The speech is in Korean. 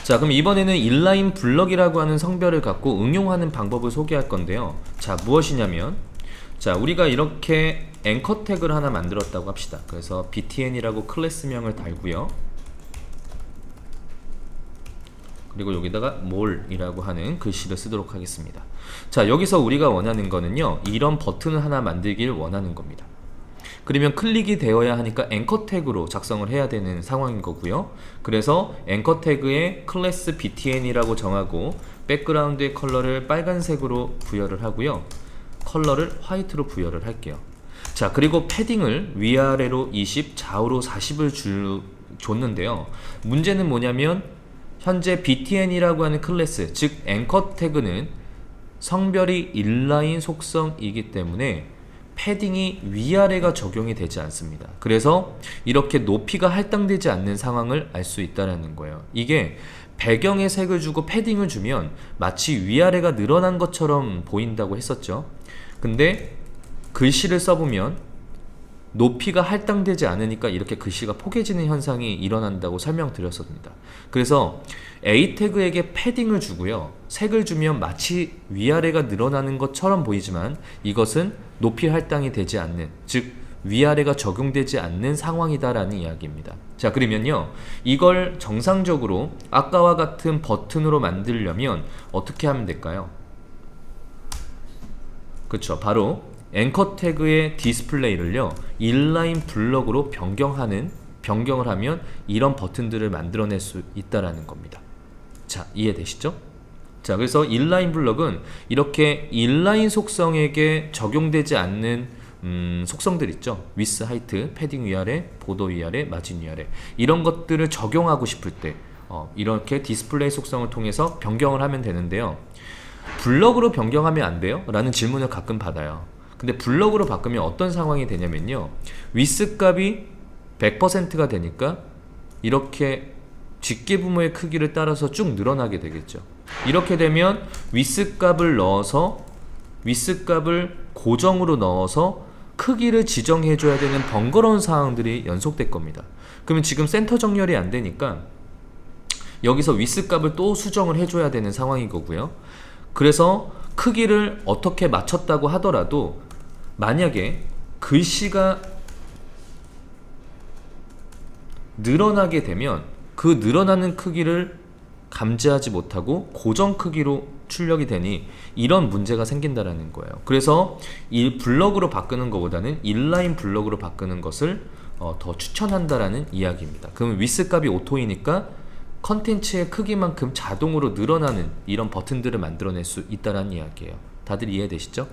자, 그럼 이번에는 인라인 블럭이라고 하는 성별을 갖고 응용하는 방법을 소개할 건데요. 자, 무엇이냐면, 자, 우리가 이렇게 앵커 태그를 하나 만들었다고 합시다. 그래서 btn이라고 클래스명을 달고요. 그리고 여기다가 more이라고 하는 글씨를 쓰도록 하겠습니다. 자, 여기서 우리가 원하는 거는요, 이런 버튼을 하나 만들길 원하는 겁니다. 그러면 클릭이 되어야 하니까 앵커 태그로 작성을 해야 되는 상황인 거고요. 그래서 앵커 태그에 클래스 btn이라고 정하고 백그라운드의 컬러를 빨간색으로 부여를 하고요. 컬러를 화이트로 부여를 할게요. 자, 그리고 패딩을 위아래로 20, 좌우로 40을 줬는데요. 문제는 뭐냐면 현재 btn이라고 하는 클래스, 즉 앵커 태그는 성별이 인라인 속성이기 때문에 패딩이 위아래가 적용이 되지 않습니다. 그래서 이렇게 높이가 할당되지 않는 상황을 알 수 있다는 거예요. 이게 배경에 색을 주고 패딩을 주면 마치 위아래가 늘어난 것처럼 보인다고 했었죠. 근데 글씨를 써보면 높이가 할당되지 않으니까 이렇게 글씨가 포개지는 현상이 일어난다고 설명드렸습니다. 그래서 A 태그에게 패딩을 주고요. 색을 주면 마치 위아래가 늘어나는 것처럼 보이지만 이것은 높이 할당이 되지 않는, 즉 위아래가 적용되지 않는 상황이다라는 이야기입니다. 자, 그러면요, 이걸 정상적으로 아까와 같은 버튼으로 만들려면 어떻게 하면 될까요? 그쵸, 바로 앵커 태그의 디스플레이를요, 인라인 블럭으로 변경을 하면 이런 버튼들을 만들어낼 수 있다라는 겁니다. 자, 이해되시죠? 자, 그래서 인라인 블럭은 이렇게 인라인 속성에게 적용되지 않는 속성들 있죠. 위스, 하이트, 패딩 위아래, 보도 위아래, 마진 위아래, 이런 것들을 적용하고 싶을 때 이렇게 디스플레이 속성을 통해서 변경을 하면 되는데요. 블럭으로 변경하면 안 돼요? 라는 질문을 가끔 받아요. 근데 블럭으로 바꾸면 어떤 상황이 되냐면요, 위스 값이 100%가 되니까 이렇게 직계부모의 크기를 따라서 쭉 늘어나게 되겠죠. 이렇게 되면 위스 값을 고정으로 넣어서 크기를 지정해 줘야 되는 번거로운 상황들이 연속될 겁니다. 그러면 지금 센터 정렬이 안 되니까 여기서 위스 값을 또 수정을 해 줘야 되는 상황인 거고요. 그래서 크기를 어떻게 맞췄다고 하더라도 만약에 글씨가 늘어나게 되면 그 늘어나는 크기를 감지하지 못하고 고정 크기로 출력이 되니 이런 문제가 생긴다라는 거예요. 그래서 이 블럭으로 바꾸는 것보다는 인라인 블럭으로 바꾸는 것을 더 추천한다라는 이야기입니다. 그러면 위스 값이 오토이니까 컨텐츠의 크기만큼 자동으로 늘어나는 이런 버튼들을 만들어낼 수 있다는 이야기예요. 다들 이해되시죠?